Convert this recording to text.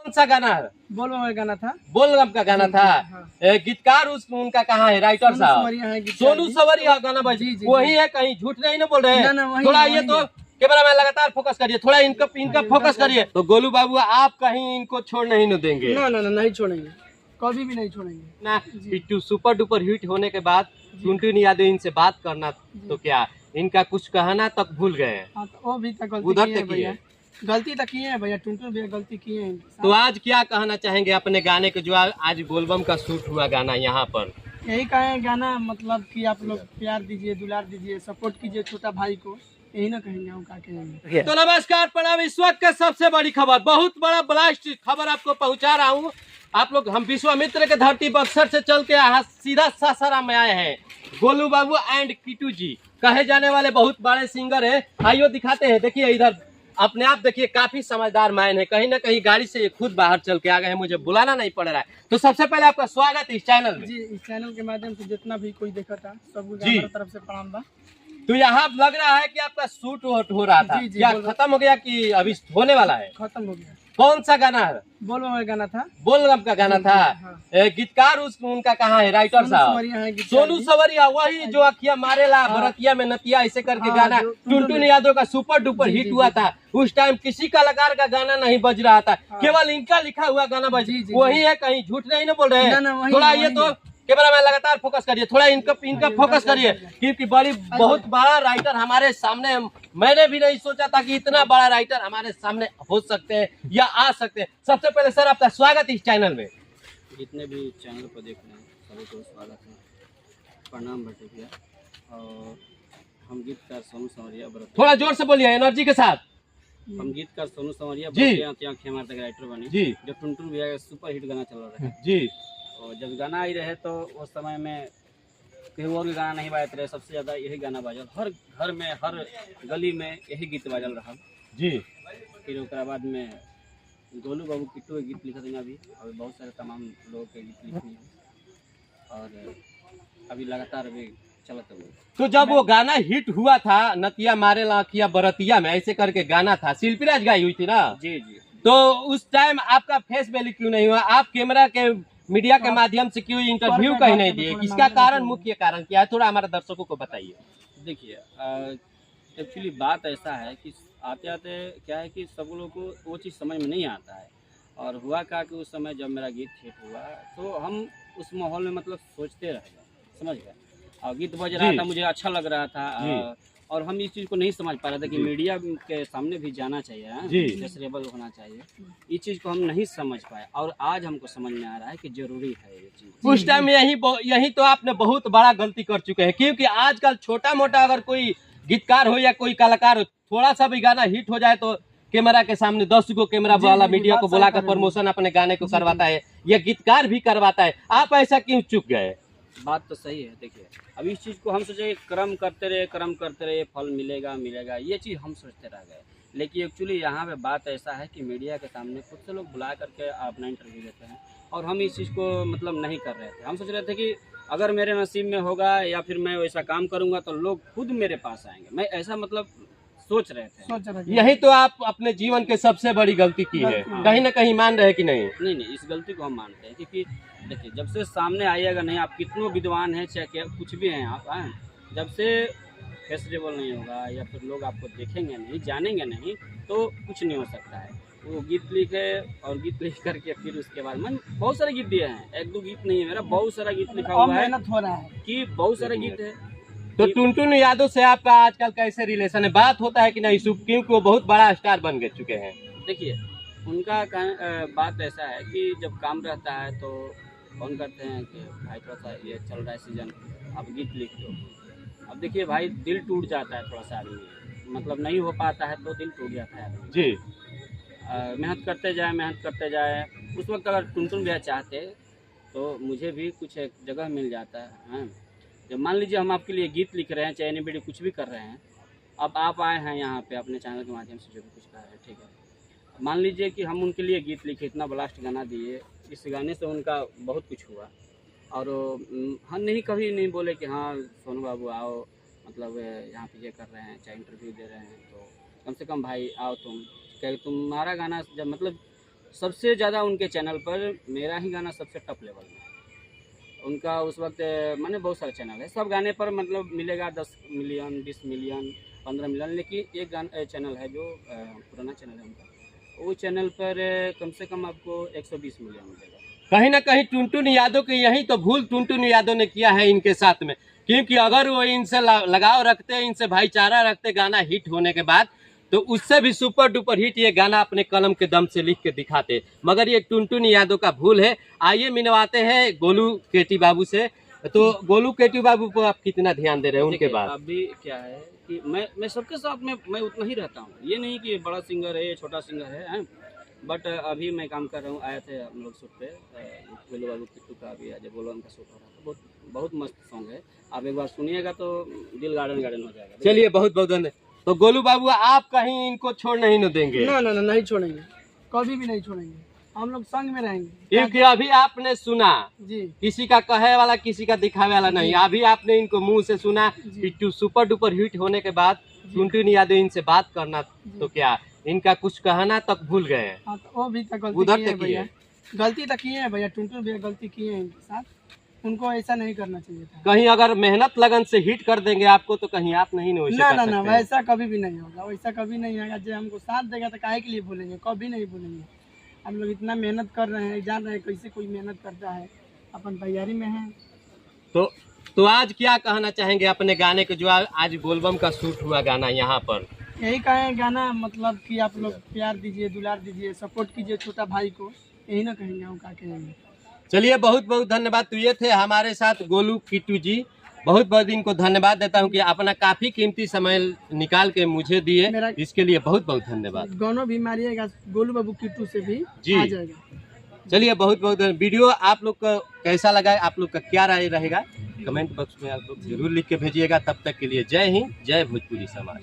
कौन सा गाना है? बोलबम गाना था। बोलबम का गाना था। गीतकार उनका कहाँ है? राइटर साहब सोनू सवरिया गाना बजी वही है, कहीं झूठ नहीं ना बोल रहे हैं? थोड़ा ये तो कैमरा मैन लगातार फोकस करिए, थोड़ा इनका फोकस करिए। तो गोलू बाबू आप कहीं इनको छोड़ नहीं न देंगे? ना नहीं छोड़ेंगे, कभी भी नहीं छोड़ेंगे ना। पिट्टू सुपर डुपर हिट होने के बाद टुनटुन यादव इनसे बात करना तो क्या इनका कुछ कहना तक भूल गए हैं? वो भी तक उधर तक ही है, गलती तक किए हैं भैया, टुनटुन भी गलती किए हैं। तो आज क्या कहना चाहेंगे अपने गाने के जो आज बोलबम का शूट हुआ गाना यहाँ पर? यही कहें गाना मतलब कि आप लोग प्यार दीजिए, दुलार दीजिए, सपोर्ट कीजिए छोटा भाई को, यही ना कहेंगे हम, क्या कहेंगे। तो नमस्कार प्रणाम, इस वक्त के सबसे बड़ी खबर, बहुत बड़ा ब्लास्ट खबर आपको पहुंचा रहा हूं। आप लोग हम विश्वामित्र के धरती बक्सर से चल के सीधा सासाराम में आए हैं। गोलू बाबू एंड किटू जी कहे जाने वाले बहुत बड़े सिंगर है। आइयो दिखाते हैं, देखिए इधर अपने आप देखिए, काफी समझदार मैन है। कहीं ना कहीं गाड़ी से खुद बाहर चल के आ गए हैं, मुझे बुलाना नहीं पड़ रहा है। तो सबसे पहले आपका स्वागत इस चैनल में। जी, इस चैनल के माध्यम से जितना भी कोई देखा था सबको हमारी तरफ से प्रणाम बा। तो यहाँ लग रहा है कि आपका शूट हो रहा था, क्या खत्म हो गया कि अभी होने वाला है? खत्म हो गया। कौन सा गाना है? बोलबम गाना था। बोलबम का गाना था। गीतकार उनका कहाँ है? राइटर साहब सोनू सवरिया, वही जो अखिया मारेला बरतिया में नतिया ऐसे करके गाना टुनटुन यादव का सुपर डुपर हिट हुआ था। उस टाइम किसी कलाकार का गाना नहीं बज रहा था, केवल इनका लिखा हुआ गाना बज वही है, कहीं झूठ नहीं ना बोल रहे हैं? थोड़ा ये तो कैमरा मैन लगातार फोकस करिए, थोड़ा इनका फोकस करिए, क्योंकि बहुत बड़ा राइटर हमारे सामने, मैंने भी नहीं सोचा था कि इतना बड़ा राइटर हमारे सामने हो सकते हैं या आ सकते हैं। सबसे पहले सर आपका स्वागत इस चैनल में। जितने भी चैनल पर देख रहे हैं सभी को स्वागत है, प्रणाम भट्टे भैया। और हम गीतकार सोनू संवरिया, थोड़ा जोर से बोलिए, एनर्जी के साथ। हम गीतकार सोनू संवरिया राइटर बने जी, जो टुनटुन भैया का सुपर हिट गाना चल रहा है जी। और जब गाना आई रहे तो उस समय में कहीं और भी गाना नहीं बाजते रहे, सबसे ज्यादा यही गाना बाजल, हर घर में हर गली में यही गीत बाजल रहा जी। फिर उसके बाद में गोलू बाबू किट्टू के गीत लिखा था अभी, और बहुत सारे तमाम लोगों के गीत लिखे हैं और अभी लगातार अभी चलता हुआ। तो जब वो गाना हिट हुआ था, नतिया मारे लाखिया बरतिया में ऐसे करके गाना था, शिल्पी राज गाई हुई थी ना? जी जी। तो उस टाइम आपका फेस वैल्यू क्यों नहीं हुआ? आप कैमरा के मीडिया के माध्यम से क्यों इंटरव्यू कहीं नहीं दिए? इसका कारण, मुख्य कारण क्या है, थोड़ा हमारे दर्शकों को बताइए। देखिए, एक्चुअली बात ऐसा है कि आते आते क्या है कि सब लोगों को वो चीज़ समझ में नहीं आता है। और हुआ क्या कि उस समय जब मेरा गीत हिट हुआ तो हम उस माहौल में मतलब सोचते रह गए, समझ गए, और गीत बज रहा था, मुझे अच्छा लग रहा था और हम इस चीज़ को नहीं समझ पा रहे थे कि मीडिया के सामने भी जाना चाहिए, डिस्ट्रेबल होना चाहिए। इस चीज़ को हम नहीं समझ पाए और आज हमको समझ में आ रहा है कि जरूरी है ये चीज़। उस टाइम यही तो आपने बहुत बड़ा गलती कर चुके हैं, क्योंकि आजकल छोटा मोटा अगर कोई गीतकार हो या कोई कलाकार हो, थोड़ा सा भी गाना हिट हो जाए तो कैमरा के सामने 10 को कैमरा वाला मीडिया को बुलाकर प्रमोशन अपने गाने को करवाता है, या गीतकार भी करवाता है। आप ऐसा क्यों चुक गए? बात तो सही है। देखिए, अब इस चीज़ को हम सोचे कर्म करते रहे फल मिलेगा, ये चीज़ हम सोचते रह गए। लेकिन एक्चुअली यहाँ पे बात ऐसा है कि मीडिया के सामने खुद से लोग बुला करके अपना इंटरव्यू देते हैं और हम इस चीज़ को मतलब नहीं कर रहे थे। हम सोच रहे थे कि अगर मेरे नसीब में होगा या फिर मैं वैसा काम करूँगा तो लोग खुद मेरे पास आएंगे, मैं ऐसा मतलब सोच रहे थे। यही तो आप अपने जीवन के सबसे बड़ी गलती की है, कहीं ना कहीं मान रहे कि नहीं? नहीं, इस गलती को हम मानते हैं, क्योंकि देखिए जब से सामने आइएगा नहीं, आप कितनों विद्वान हैं चाहे कुछ भी हैं आप, जब से फेस्टिवल नहीं होगा या फिर लोग आपको देखेंगे नहीं, जानेंगे नहीं, तो कुछ नहीं हो सकता है। वो गीत लिखे और गीत लिख करके फिर उसके बाद मैं बहुत सारे गीत दिए हैं, 1-2 गीत नहीं है मेरा, बहुत सारा गीत लिखा हुआ है कि बहुत सारे गीत है। तो टुनटुन यादव से आपका आजकल कैसे रिलेशन है, बात होता है कि नहीं? क्योंकि वो बहुत बड़ा स्टार बन गए चुके हैं। देखिए, उनका बात ऐसा है कि जब काम रहता है तो फोन करते हैं कि भाई थोड़ा सा ये चल रहा है सीजन, आप गीत लिख दो। अब देखिए भाई, दिल टूट जाता है थोड़ा सा, आदमी मतलब नहीं हो पाता है तो दिल टूट जाता है आदमी जी। मेहनत करते जाए। उस वक्त अगर टुनटुन भैया चाहते तो मुझे भी कुछ एक जगह मिल जाता है। जब मान लीजिए हम आपके लिए गीत लिख रहे हैं, चाहे एनिमेटेड कुछ भी कर रहे हैं, अब आप आए हैं यहाँ पे अपने चैनल के माध्यम से जो भी कुछ कर रहे हैं, ठीक है, मान लीजिए कि हम उनके लिए गीत लिखे, इतना ब्लास्ट गाना दिए, इस गाने से उनका बहुत कुछ हुआ और हम कभी नहीं बोले कि हाँ सोनू बाबू आओ, मतलब यहाँ पे ये कर रहे हैं, चाहे इंटरव्यू दे रहे हैं, तो कम से कम भाई आओ तुम, क्या तुम्हारा गाना जब मतलब सबसे ज़्यादा उनके चैनल पर मेरा ही गाना सबसे टॉप लेवल में। उनका उस वक्त मैंने बहुत सारे चैनल है, सब गाने पर मतलब मिलेगा 10 मिलियन 20 मिलियन 15 मिलियन, लेकिन एक गाना चैनल है जो पुराना चैनल है उनका, वो चैनल पर कम से कम आपको 120 मिलियन मिलेगा। कहीं ना कहीं टुनटुन यादव की यही तो भूल टुनटुन यादव ने किया है इनके साथ में, क्योंकि अगर वो इनसे लगाव रखते, इनसे भाईचारा रखते गाना हिट होने के बाद, तो उससे भी सुपर डुपर हिट ये गाना अपने कलम के दम से लिख के दिखाते। मगर ये टुनटुन यादव का भूल है। आइए मिलवाते हैं गोलू केटी बाबू से। तो गोलू केटी बाबू को आप कितना ध्यान दे रहे हैं उनके बाद? अभी क्या है कि मैं सबके साथ में मैं उतना ही रहता हूँ, ये नहीं कि बड़ा सिंगर है छोटा सिंगर है, बट अभी मैं काम कर रहा हूँ, आए थे हम लोग शूट पे, गोलू बाबू किट्टू का अभी अजय बोलन का शूट हो रहा था, बहुत मस्त सॉन्ग है, आप एक बार सुनिएगा तो दिल गार्डन गार्डन हो जाएगा। चलिए बहुत बहुत धन्यवाद। तो गोलू बाबू आप कहीं इनको छोड़ नहीं न देंगे? ना ना ना, नहीं छोड़ेंगे, कभी भी नहीं छोड़ेंगे, हम लोग संग में रहेंगे। क्योंकि अभी आपने सुना जी, किसी का कहे वाला किसी का दिखावे वाला नहीं, अभी आपने इनको मुंह से सुना कि सुपर डुपर हिट होने के बाद टुनटुन यादव इनसे बात करना, तो क्या इनका कुछ कहना तक भूल गए हैं? हाँ तो वो भी तो गलती उधर किए हैं तक भैया, गलती तो किए हैं भैया, टुनटुन भैया गलती किए हैं इनके साथ, उनको ऐसा नहीं करना चाहिए था। कहीं अगर मेहनत लगन से हिट कर देंगे आपको तो कहीं आप नहीं ना वैसे ना कर ना ना, सकते हैं। वैसा कभी भी नहीं होगा, वैसा कभी नहीं होगा। जो हमको साथ देगा तो काहे के लिए बोलेंगे, कभी नहीं बोलेंगे। हम लोग इतना मेहनत कर रहे हैं, जान रहे हैं कैसे कोई मेहनत करता है, अपन तैयारी में है। तो आज क्या कहना चाहेंगे अपने गाने के, जो आज बोलबम का शूट हुआ गाना यहाँ पर? यही कहें गाना, मतलब कि आप लोग प्यार दीजिए, दुलार दीजिए, सपोर्ट कीजिए छोटा भाई को, यही ना कहेंगे, हम क्या कहेंगे। चलिए बहुत बहुत धन्यवाद। तो ये थे हमारे साथ गोलू किट्टू जी, बहुत बहुत इनको धन्यवाद देता हूँ कि अपना काफी कीमती समय निकाल के मुझे दिए, इसके लिए बहुत बहुत धन्यवाद। गानों भी मारिएगा गोलू बाबू किट्टू से भी जी आ जाएगा। चलिए बहुत बहुत वीडियो आप लोग का कैसा लगा, आप लोग का क्या राय रहेगा, कमेंट बॉक्स में आप लोग जरूर लिख के भेजिएगा। तब तक के लिए जय हिंद, जय भोजपुरी समाज।